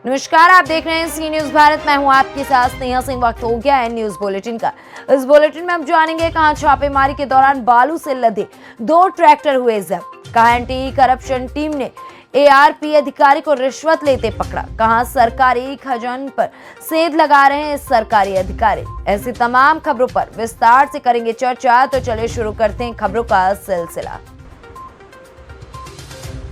नमस्कार, आप देख रहे हैं सी न्यूज भारत। मैं हूं आपके साथ स्नेहा सिंह। वक्त हो गया है न्यूज बुलेटिन का। इस बुलेटिन में हम जानेंगे कहां छापेमारी के दौरान बालू से लदे 2 ट्रैक्टर हुए जब्त, कहां एंटी करप्शन टीम ने एआरपी अधिकारी को रिश्वत लेते पकड़ा, कहां सरकारी खजाने पर सेंध लगा रहे हैं सरकारी अधिकारी। ऐसी तमाम खबरों पर विस्तार से करेंगे चर्चा। तो चलिए शुरू करते हैं खबरों का सिलसिला।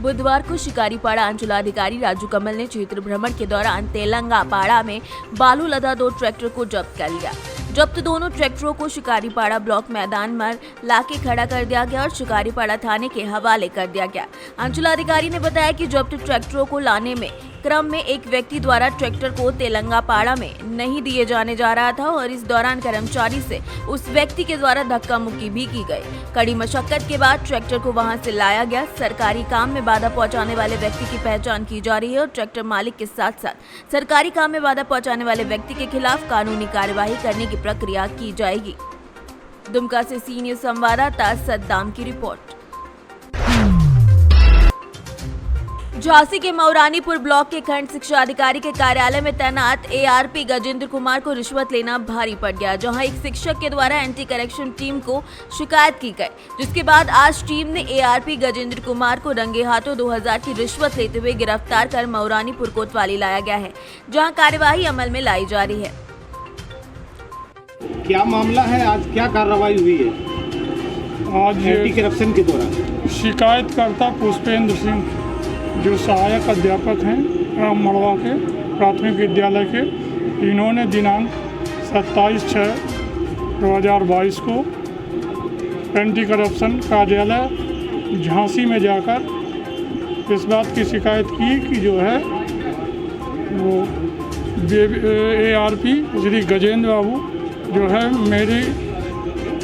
बुधवार को शिकारीपाड़ा अंचलाधिकारी राजू कमल ने क्षेत्र भ्रमण के दौरान तेलंगापाड़ा में बालू लदा 2 ट्रैक्टर को जब्त कर लिया। जब्त दोनों ट्रैक्टरों को शिकारीपाड़ा ब्लॉक मैदान में लाके खड़ा कर दिया गया और शिकारीपाड़ा थाने के हवाले कर दिया गया। अंचलाधिकारी ने बताया कि जब्त ट्रैक्टरों को लाने में क्रम में एक व्यक्ति द्वारा ट्रैक्टर को तेलंगापाड़ा में नहीं दिए जाने जा रहा था और इस दौरान कर्मचारी से उस व्यक्ति के द्वारा धक्का मुक्की भी की गई। कड़ी मशक्कत के बाद ट्रैक्टर को वहां से लाया गया। सरकारी काम में बाधा पहुंचाने वाले व्यक्ति की पहचान की जा रही है और ट्रैक्टर मालिक के साथ साथ सरकारी काम में बाधा पहुंचाने वाले व्यक्ति के खिलाफ कानूनी कार्यवाही करने की प्रक्रिया की जाएगी। दुमका से सी न्यूज संवाददाता सद्दाम की रिपोर्ट। झांसी के मऊरानीपुर ब्लॉक के खंड शिक्षा अधिकारी के कार्यालय में तैनात एआरपी गजेंद्र कुमार को रिश्वत लेना भारी पड़ गया, जहां एक शिक्षक के द्वारा एंटी करप्शन टीम को शिकायत की गई, जिसके बाद आज टीम ने एआरपी गजेंद्र कुमार को रंगे हाथों 2000 की रिश्वत लेते हुए गिरफ्तार कर मऊरानीपुर कोतवाली लाया गया है, जहां कार्यवाही अमल में लाई जा रही है। क्या मामला है, आज क्या कार्रवाई हुई है? आज एंटी करप्शन के दौरान शिकायतकर्ता पुष्पेंद्र सिंह जो सहायक अध्यापक हैं ग्राम मड़वा के प्राथमिक विद्यालय के, इन्होंने दिनांक 27/6/2022 को एंटी करप्शन कार्यालय झांसी में जाकर इस बात की शिकायत की कि जो है वो एआरपी श्री गजेंद्र बाबू जो है मेरी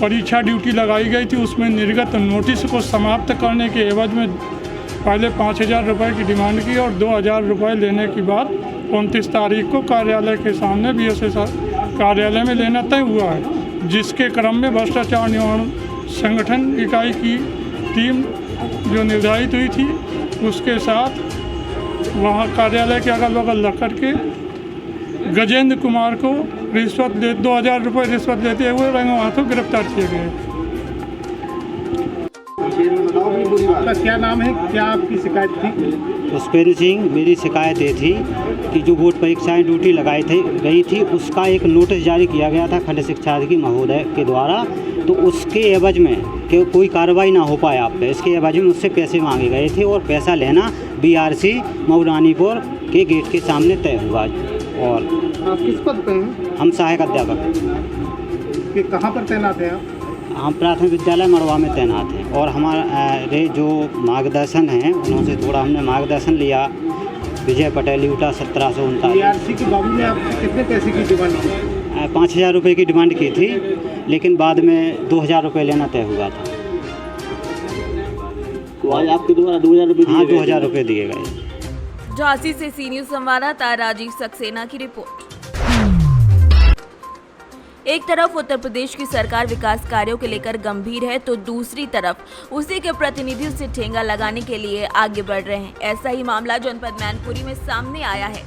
परीक्षा ड्यूटी लगाई गई थी, उसमें निर्गत नोटिस को समाप्त करने के एवज में पहले 5000 रुपये की डिमांड की और 2000 रुपये लेने के बाद 29 तारीख को कार्यालय के सामने बीएसए कार्यालय में लेना तय हुआ है, जिसके क्रम में भ्रष्टाचार निवारण संगठन इकाई की टीम जो निर्धारित हुई थी उसके साथ वहां कार्यालय के अगल बगल लग करके गजेंद्र कुमार को 2000 रुपये रिश्वत लेते हुए रंगों हाथों गिरफ्तार किए गए। आपका क्या नाम है, क्या आपकी शिकायत थी? पुष्पेंद्र सिंह। मेरी शिकायत ये थी कि जो बोर्ड परीक्षाएं ड्यूटी गई थी उसका एक नोटिस जारी किया गया था खंड शिक्षा अधिकारी महोदय के द्वारा, तो उसके एवज में कि कोई कार्रवाई ना हो पाए आप पे, इसके एवज में मुझसे पैसे मांगे गए थे और पैसा लेना बीआरसी मऊरानीपुर के गेट के सामने तय हुआ। और आप किस पद पे हैं? हम सहायक अध्यापक। कि कहाँ पर तैनात हैं आप? हम प्राथमिक विद्यालय मड़वा में तैनात हैं और हमारे जो मार्गदर्शन हैं उनसे थोड़ा हमने मार्गदर्शन लिया। विजय पटेल यूटा 1739। एआरपी के बाबू ने आपसे कितने पैसे की डिमांड की? 5000 रुपये की डिमांड की थी, लेकिन बाद में 2000 रुपये लेना तय हुआ था। तो आज आपके द्वारा 2000 रुपये? हाँ, 2000 रुपये दिए गए। झांसी से सी न्यूज संवाददाता राजीव सक्सेना की रिपोर्ट। एक तरफ उत्तर प्रदेश की सरकार विकास कार्यों के लेकर गंभीर है, तो दूसरी तरफ उसी के प्रतिनिधियों से ठेंगा लगाने के लिए आगे बढ़ रहे हैं। ऐसा ही मामला जनपद मैनपुरी में सामने आया है,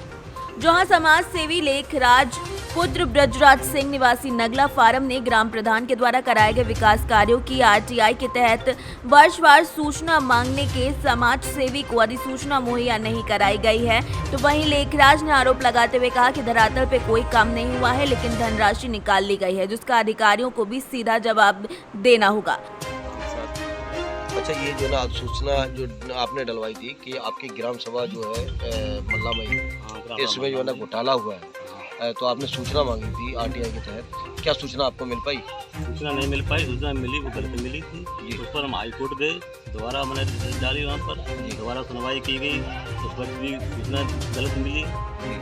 जहां समाज सेवी लेखराज पुत्र ब्रजराज सिंह निवासी नगला फार्म ने ग्राम प्रधान के द्वारा कराए गए विकास कार्यों की आरटीआई के तहत वर्षवार सूचना मांगने के समाज सेवी को अधिसूचना मुहैया नहीं कराई गई है। तो वहीं लेखराज ने आरोप लगाते हुए कहा कि धरातल पे कोई काम नहीं हुआ है, लेकिन धनराशि निकाल ली गई है, जिसका अधिकारियों को भी सीधा जवाब देना होगा। अच्छा, ये जो ना सूचना जो आपने डलवाई थी कि आपकी ग्राम सभा जो है मल्ला मई, इसमें जो है ना घोटाला हुआ है, तो आपने सूचना मांगी थी आरटीआई के तहत, क्या सूचना आपको मिल पाई? सूचना नहीं मिल पाई। सूचना मिली वो गलत मिली थी, उस पर हम हाई कोर्ट गए, दोबारा हमने डाली वहाँ पर, दोबारा सुनवाई की गई, उस वक्त भी सूचना गलत मिली।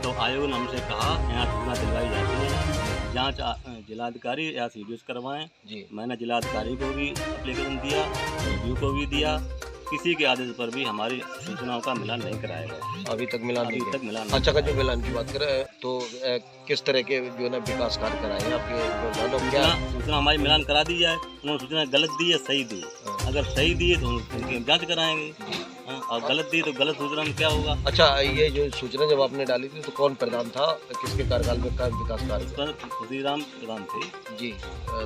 तो आयोग ने हमसे कहा यहाँ सूचना दिलवाई जाती है, जांच जिलाधिकारी या सीडीओ करवाएं। मैंने जिलाधिकारी को भी एप्लीकेशन दिया, सीडीओ को भी दिया, किसी के आदेश पर भी हमारी सूचनाओं का मिलान नहीं कराया गया। अभी तक मिलान नहीं मिलान। अच्छा, का जो मिलान की बात करें तो किस तरह के जो है ना विकास कार्य कराए हैं आपके? क्या सूचना हमारी मिलान करा दी जाए, उन्होंने सूचना गलत दी है, सही दी। अगर सही दी है तो उनकी जाँच कराएंगे। और गलत दी तो गलत सूचना में क्या होगा। अच्छा, ये जो सूचना जब आपने डाली थी तो कौन प्रधान था, किसके कार्यकाल में का विकास कार्य? खुदीराम प्रधान थे जी।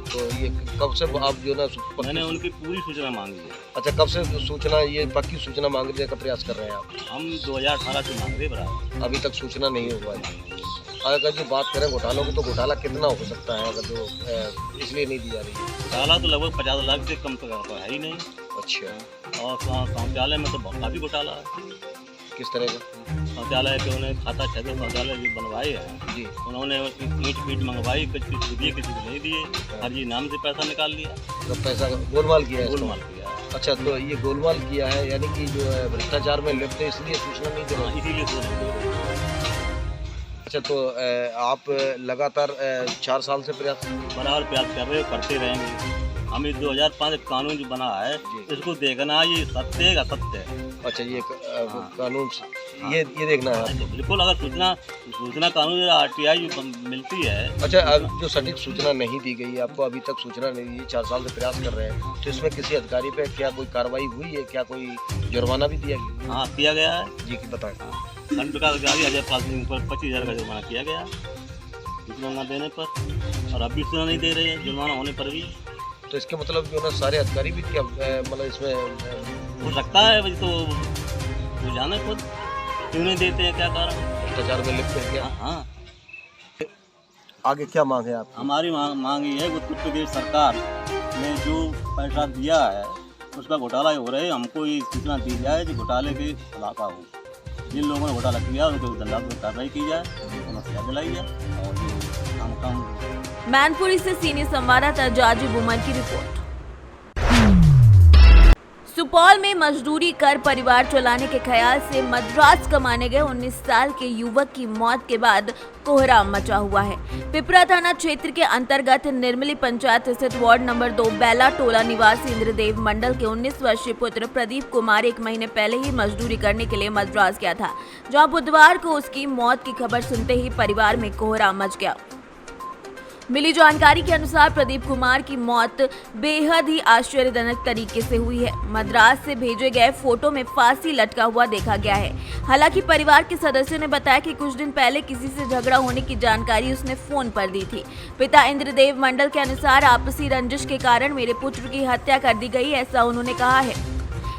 तो ये कब से आप जो ना मैंने उनकी पूरी सूचना मांगी है। अच्छा, कब से सूचना, ये पक्की सूचना मांगने का प्रयास कर रहे हैं आप? हम 2018 से मांग रहे बराबर, अभी तक सूचना नहीं हुआ है। अगर जो बात करें घोटालों की, तो घोटाला कितना हो सकता है अगर जो इसलिए नहीं दी जा रही है? घोटाला तो लगभग 50 लाख से कम तक है ही नहीं। अच्छा। और शौचालय में तो काफ़ी घोटाला है। किस तरह का? शौचालय के उन्हें खाता 6 शौचालय जो बनवाए हैं जी। उन्होंने ईंट पीट मंगवाई, किसी को दिए किसी को नहीं दिए, हर जी नाम से पैसा निकाल लिया, तो पैसा गोलमाल किया है? गोलमाल किया है। अच्छा, तो ये गोलमाल किया है यानी कि जो है भ्रष्टाचार में लिप्त है, इसलिए सूचना नहीं दे रहा। इसीलिए तो अच्छा, तो आप लगातार 4 साल से प्रयास बराबर प्रयास कर रहे हो, करते रहेंगे। हम इस 2005 कानून जो बना है इसको देखना, ये सत्य है असत्य है। अच्छा, ये कानून ये देखना है बिल्कुल। अगर सूचना कानून RTI मिलती है। अच्छा, अब जो सटीक सूचना नहीं दी गई है आपको, अभी तक सूचना नहीं दी, 4 साल से प्रयास कर रहे हैं, तो इसमें किसी अधिकारी पे क्या कोई कार्रवाई हुई है? क्या कोई जुर्माना भी दिया गया? हाँ, किया गया है जी, बताएं। खंड प्रकाश अधिकारी अजय पाल सिंह पर 25,000 का जुर्माना किया गया सूचना न देने पर, और अभी सूचना नहीं दे रहे हैं जुर्माना होने पर भी। तो इसके मतलब जो ना सारे अधिकारी भी क्या मतलब इसमें हो सकता है, वही तो जाने खुद क्यों नहीं देते हैं, क्या कारण भ्रष्टाचार में लिप्त है क्या? हाँ। आगे क्या मांग है आप? हमारी मांग ये है कि उत्तर प्रदेश सरकार ने जो पैसा दिया है उसका घोटाला हो रहा है, हमको ये सूचना दी जाए कि घोटाले के खुलासा हो। जिन लोगों ने घोटाला किया उनके दंडात्मक कार्रवाई की जाए, उन्हें सजा दिलाई जाए और ये काम मैनपुरी से सीनियर संवाददाता जाजी बुमन की रिपोर्ट। सुपौल में मजदूरी कर परिवार चलाने के ख्याल से मद्रास कमाने गए 19 साल के युवक की मौत के बाद कोहराम मचा हुआ है। पिपरा थाना क्षेत्र के अंतर्गत निर्मली पंचायत स्थित वार्ड नंबर 2 बेला टोला निवासी इंद्रदेव मंडल के 19 वर्षीय पुत्र प्रदीप कुमार 1 महीने पहले ही मजदूरी करने के लिए मद्रास गया था, जहां बुधवार को उसकी मौत की खबर सुनते ही परिवार में कोहराम मच गया। मिली जानकारी के अनुसार प्रदीप कुमार की मौत बेहद ही आश्चर्यजनक तरीके से हुई है। मद्रास से भेजे गए फोटो में फांसी लटका हुआ देखा गया है। हालांकि परिवार के सदस्यों ने बताया कि कुछ दिन पहले किसी से झगड़ा होने की जानकारी उसने फोन पर दी थी। पिता इंद्रदेव मंडल के अनुसार आपसी रंजिश के कारण मेरे पुत्र की हत्या कर दी गई, ऐसा उन्होंने कहा है।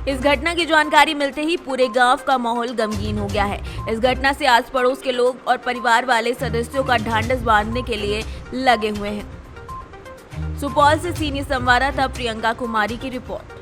इस घटना की जानकारी मिलते ही पूरे गांव का माहौल गमगीन हो गया है। इस घटना से आस पड़ोस के लोग और परिवार वाले सदस्यों का ढांढस बांधने के लिए लगे हुए हैं। सुपौल से सीनियर संवाददाता प्रियंका कुमारी की रिपोर्ट।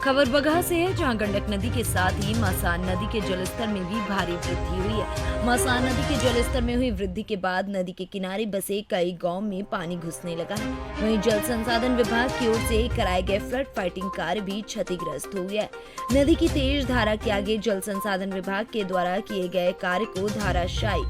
खबर बगहा से है, जहां गंडक नदी के साथ ही मसान नदी के जलस्तर में भी भारी वृद्धि हुई है। मसान नदी के जलस्तर में हुई वृद्धि के बाद नदी के किनारे बसे कई गांव में पानी घुसने लगा है। वहीं जल संसाधन विभाग की ओर से कराए गए फ्लड फाइटिंग कार्य भी क्षतिग्रस्त हो गया है। नदी की तेज धारा के आगे जल संसाधन विभाग के द्वारा किए गए कार्य को धाराशायी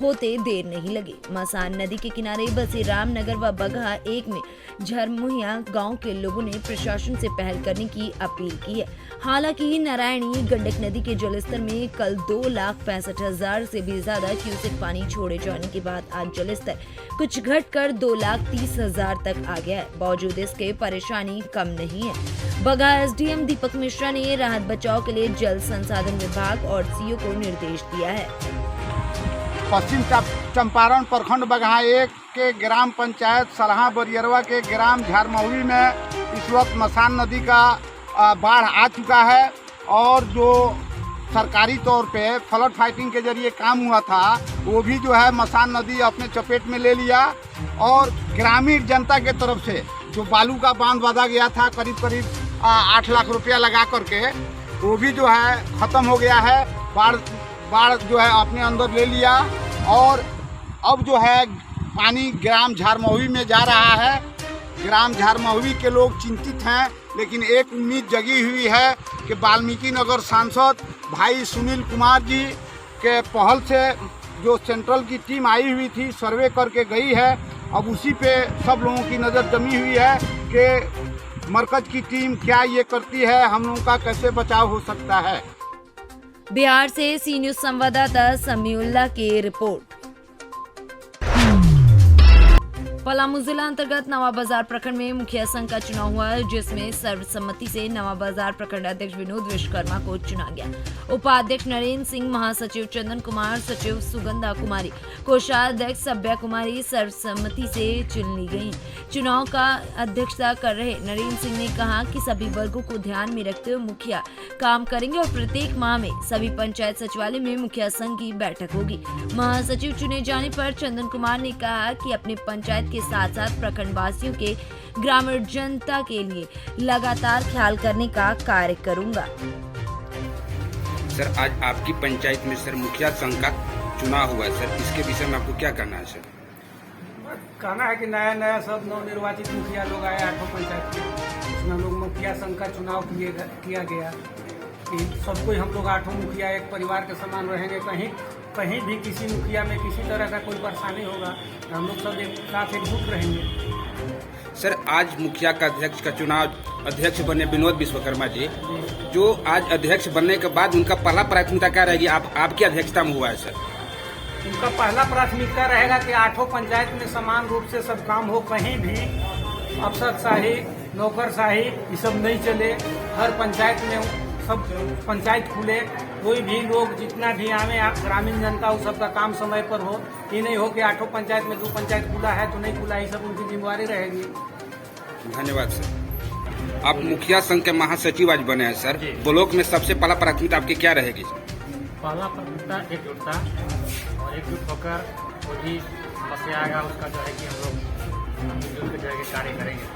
होते देर नहीं लगी। मसान नदी के किनारे बसे रामनगर व बगहा 1 में झरमुहिया गाँव के लोगों ने प्रशासन से पहल करने की अपील की है। हालांकि नारायणी गंडक नदी के जलस्तर में कल 2,65,000 से भी ज्यादा क्यूसेक पानी छोड़े जाने के बाद आज जलस्तर कुछ घटकर 2,30,000 तक आ गया है। बावजूद इसके परेशानी कम नहीं है। बगहा SDM दीपक मिश्रा ने राहत बचाव के लिए जल संसाधन विभाग और CO को निर्देश दिया है। पश्चिम चंपारण प्रखंड बगहा 1 के ग्राम पंचायत सलहा बरियरवा के ग्राम झारमहुई में इस वक्त मसान नदी का बाढ़ आ चुका है, और जो सरकारी तौर पे फ्लड फाइटिंग के जरिए काम हुआ था वो भी जो है मसान नदी अपने चपेट में ले लिया, और ग्रामीण जनता के तरफ से जो बालू का बांध बांधा गया था करीब 8 लाख रुपया लगा करके, वो भी जो है ख़त्म हो गया है। बाढ़ जो है अपने अंदर ले लिया, और अब जो है पानी ग्राम झारमहुई में जा रहा है। ग्राम झारमहुई के लोग चिंतित हैं, लेकिन एक उम्मीद जगी हुई है कि वाल्मीकि नगर सांसद भाई सुनील कुमार जी के पहल से जो सेंट्रल की टीम आई हुई थी सर्वे करके गई है, अब उसी पे सब लोगों की नज़र जमी हुई है कि मरकज की टीम क्या ये करती है, हम लोगों का कैसे बचाव हो सकता है। बिहार से सी न्यूज संवाददाता समीउल्लाह की रिपोर्ट। पलामू जिला अंतर्गत नवा बाजार प्रखंड में मुखिया संघ का चुनाव हुआ, जिसमें सर्वसम्मति से नवा बाजार प्रखंड अध्यक्ष विनोद विश्वकर्मा को चुना गया। उपाध्यक्ष नरेंद्र सिंह, महासचिव चंदन कुमार, सचिव सुगंधा कुमारी, कोषाध्यक्ष सभ्या कुमारी सर्वसम्मति से चुन ली गयी। चुनाव का अध्यक्षता कर रहे नरेंद्र सिंह ने कहा कि सभी वर्गों को ध्यान में रखते हुए मुखिया काम करेंगे और प्रत्येक माह में सभी पंचायत सचिवालय में मुखिया संघ की बैठक होगी। महासचिव चुने जाने पर चंदन कुमार ने कहा कि अपने पंचायत के साथ साथ प्रखंड वासियों के ग्रामीण जनता के लिए लगातार ख्याल करने का कार्य करूंगा। सर, आज आपकी पंचायत में सर मुखिया संघ का चुनाव हुआ है सर, इसके विषय में आपको क्या कहना है सर? कहना है कि नया नया सब नवनिर्वाचित मुखिया लोग आए 8 पंचायत में, उसमें हम लोग मुखिया संघ का चुनाव किया गया कि सबको हम लोग 8 मुखिया एक परिवार के समान रहेंगे। कहीं भी किसी मुखिया में किसी तरह का कोई परेशानी होगा तो हम लोग सब एक साथ एकजुट रहेंगे। सर, आज मुखिया का अध्यक्ष का चुनाव अध्यक्ष बने विनोद विश्वकर्मा जी, जो आज अध्यक्ष बनने के बाद उनका पहला प्राथमिकता क्या रहेगी? आपकी अध्यक्षता में हुआ है सर। उनका पहला प्राथमिकता रहेगा कि 8 पंचायत में समान रूप से सब काम हो, कहीं भी अफसरशाही नौकरशाही ये सब नहीं चले। हर पंचायत में सब पंचायत खुले, कोई भी लोग जितना भी आवे ग्रामीण जनता उस सबका काम समय पर हो। ये नहीं हो कि 8 पंचायत में 2 पंचायत खुला है तो नहीं खुला, ये सब उनकी जिम्मेवारी रहेगी। धन्यवाद सर। आप मुखिया संघ के महासचिव आज बने हैं सर, ब्लॉक में सबसे पहला प्राथमिकता आपकी क्या रहेगी? पहला प्राथमिकता एकजुटता और एकजुट होकर कोई भी समस्या आएगा उसका जो है कि हम लोग मिलजुल के जो है कार्य करेंगे।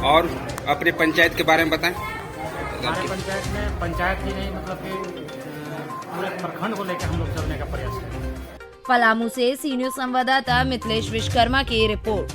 और अपने पंचायत के बारे में बताएं। हमारे पंचायत में पंचायत ही नहीं मतलब कि पूरे प्रखंड को लेकर हम लोग चलने का प्रयास करेंगे। पलामू से सीनियर संवाददाता मिथिलेश विश्वकर्मा की रिपोर्ट।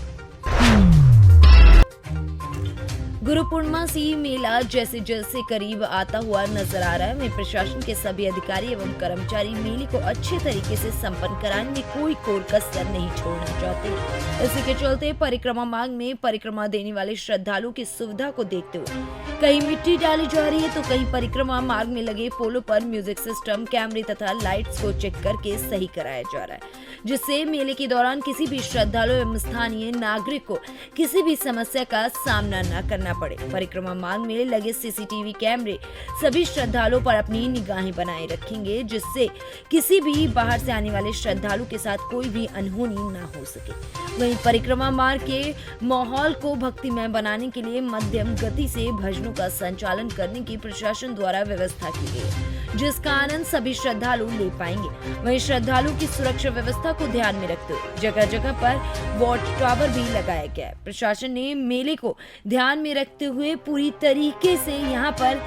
गुरु पूर्णिमा से मेला जैसे जैसे करीब आता हुआ नजर आ रहा है, वहीं प्रशासन के सभी अधिकारी एवं कर्मचारी मेले को अच्छे तरीके से संपन्न कराने में कोई कोर कसर नहीं छोड़ना चाहते। इसी के चलते परिक्रमा मार्ग में परिक्रमा देने वाले श्रद्धालुओं की सुविधा को देखते हुए कहीं मिट्टी डाली जा रही है तो कहीं परिक्रमा मार्ग में लगे पोलों पर म्यूजिक सिस्टम, कैमरे तथा लाइट्स को चेक करके सही कराया जा रहा है, जिससे मेले के दौरान किसी भी श्रद्धालु एवं स्थानीय नागरिक को किसी भी समस्या का सामना न करना पड़े। परिक्रमा मार्ग में लगे सीसीटीवी कैमरे सभी श्रद्धालुओं पर अपनी निगाहें बनाए रखेंगे, जिससे किसी भी बाहर से आने वाले श्रद्धालु के साथ कोई भी अनहोनी न हो सके। वहीं परिक्रमा मार्ग के माहौल को भक्तिमय बनाने के लिए मध्यम गति से भजनों का संचालन करने की प्रशासन द्वारा व्यवस्था की गई है, जिसका आनंद सभी श्रद्धालु ले पाएंगे। वहीं श्रद्धालुओं की सुरक्षा व्यवस्था को ध्यान में रखते हुए जगह जगह पर वॉच टावर भी लगाया गया है। प्रशासन ने मेले को ध्यान में रखते हुए पूरी तरीके से यहां पर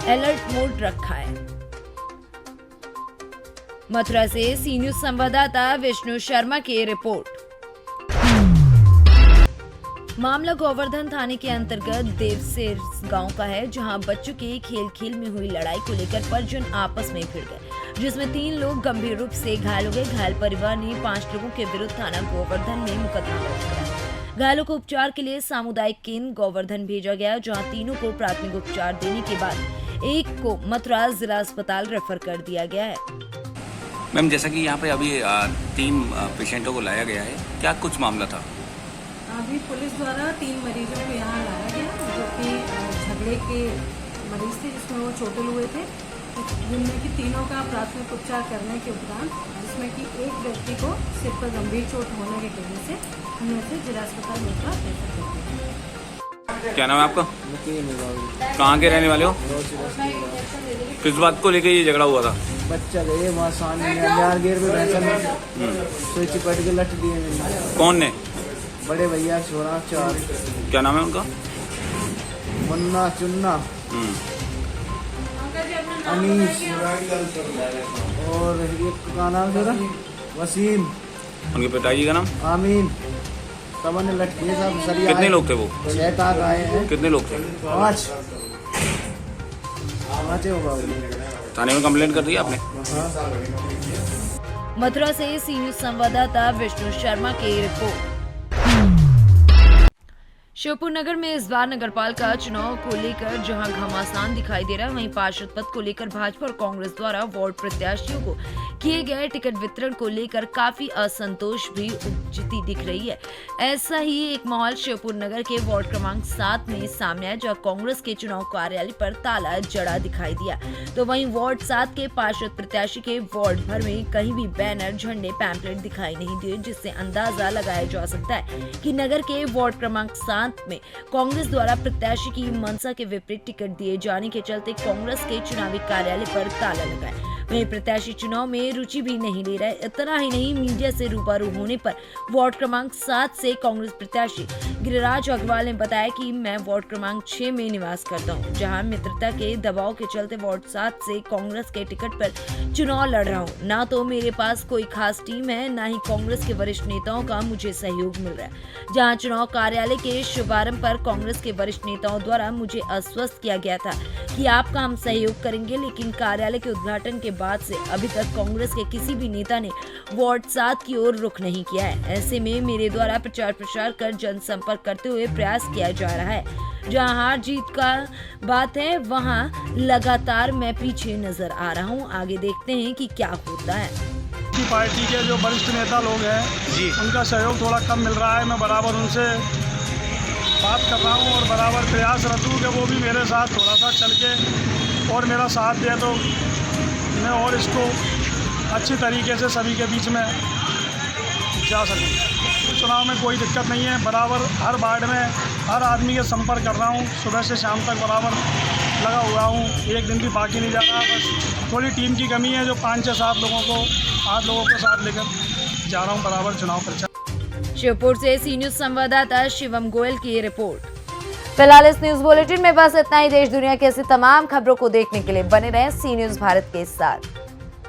अलर्ट मोड रखा है। मथुरा से सी न्यूज संवाददाता विष्णु शर्मा की रिपोर्ट। मामला गोवर्धन थाने के अंतर्गत देवसेर गांव का है, जहां बच्चों के खेल खेल में हुई लड़ाई को लेकर परिजन आपस में भिड़ गए, जिसमें 3 लोग गंभीर रूप से घायल हो गए। घायल परिवार ने 5 लोगों के विरुद्ध थाना गोवर्धन में मुकदमा दर्ज कराया। घायलों को उपचार के लिए सामुदायिक केंद्र गोवर्धन भेजा गया, जहां तीनों को प्राथमिक उपचार देने के बाद एक को मथुरा जिला अस्पताल रेफर कर दिया गया है। मैम, जैसा कि यहाँ पे अभी 3 पेशेंटों को लाया गया है, क्या कुछ मामला था? अभी पुलिस द्वारा 3 मरीजों को यहाँ लाया गया, जो कि झगड़े के मरीज थे, जिसमें वो चोटिल हुए थे, जिनमें कि तीनों का प्राथमिक उपचार करने के उपरांत, जिसमें कि एक व्यक्ति को सिर पर गंभीर चोट होने के वजह से हमने से जिला अस्पताल में रेफर कर दिया। क्या नाम है आपका? कहाँ के रहने वाले हो? किस बात को लेकर ये झगड़ा हुआ था? बच्चा गए वहाँ सामने गेर में स्विच पट के लट दिए। कौन ने? बड़े भैया छोरा 4। क्या नाम है उनका? मुन्ना, चुन्ना, अनीस और एक का नाम जरा वसीम। उनके पिताजी का नाम? आमीन। सब ने लटके सब सरिया। कितने लोग थे वो? 6 तक आए हैं। कितने लोग थे? 5 होगा। थाने में कंप्लेंट कर दी आपने? मथुरा से सी न्यूज संवाददाता विष्णु शर्मा की रिपोर्ट। श्योपुर नगर में इस बार नगरपालिका चुनाव को लेकर जहां घमासान दिखाई दे रहा है, वहीं पार्षद पद को लेकर भाजपा और कांग्रेस द्वारा वार्ड प्रत्याशियों को किए गए टिकट वितरण को लेकर काफी असंतोष भी उपजती दिख रही है। ऐसा ही एक माहौल श्योपुर नगर के वार्ड क्रमांक 7 में सामने आया, जहां कांग्रेस के चुनाव कार्यालय पर ताला जड़ा दिखाई दिया, तो वहीं वार्ड 7 के पार्षद प्रत्याशी के वार्ड भर में कहीं भी बैनर, झंडे, पैम्पलेट दिखाई नहीं दिए, जिससे अंदाजा लगाया जा सकता है कि नगर के वार्ड क्रमांक 7 में कांग्रेस द्वारा प्रत्याशी की मंशा के विपरीत टिकट दिए जाने के चलते कांग्रेस के चुनावी कार्यालय पर ताला लगा है। वहीं प्रत्याशी चुनाव में रुचि भी नहीं ले रहा है। इतना ही नहीं, मीडिया से रूबरू होने पर वार्ड क्रमांक 7 से कांग्रेस प्रत्याशी गिरिराज अग्रवाल ने बताया कि मैं वार्ड क्रमांक 6 में निवास करता हूं, जहां मित्रता के दबाव के चलते वार्ड 7 से कांग्रेस के टिकट पर चुनाव लड़ रहा हूं। ना तो मेरे पास कोई खास टीम है, ना ही कांग्रेस के वरिष्ठ नेताओं का मुझे सहयोग मिल रहा है। जहां चुनाव कार्यालय के शुभारंभ पर कांग्रेस के वरिष्ठ नेताओं द्वारा मुझे आश्वस्त किया गया था कि आपका हम सहयोग करेंगे, लेकिन कार्यालय के उद्घाटन के बाद से अभी तक कांग्रेस के किसी भी नेता ने वार्ड 7 की ओर रुख नहीं किया है। ऐसे में मेरे द्वारा प्रचार प्रसार कर जनसंपर्क करते हुए प्रयास किया जा रहा है। जहां हार जीत का बात है, वहां लगातार मैं पीछे नजर आ रहा हूं। आगे देखते हैं कि क्या होता है। पार्टी के जो वरिष्ठ नेता लोग हैं उनका सहयोग थोड़ा कम मिल रहा है। मैं बराबर उनसे बात कर रहा हूँ और बराबर प्रयासरत हूँ कि वो भी मेरे साथ थोड़ा सा चल के और मेरा साथ दे, तो मैं और इसको अच्छी तरीके से सभी के बीच में जा सकूँ। चुनाव में कोई दिक्कत नहीं है, बराबर हर वार्ड में हर आदमी के संपर्क कर रहा हूँ। सुबह से शाम तक बराबर लगा हुआ हूँ, एक दिन भी बाकी नहीं जा रहा। बस थोड़ी टीम की कमी है, जो 5 से 7 लोगों को 8 लोगों के साथ लेकर जा रहा हूँ बराबर चुनाव प्रचार। श्योपुर से सी न्यूज संवाददाता शिवम गोयल की रिपोर्ट। फिलहाल इस न्यूज बुलेटिन में बस इतना ही। देश दुनिया की ऐसी तमाम खबरों को देखने के लिए बने रहें सी न्यूज भारत के साथ।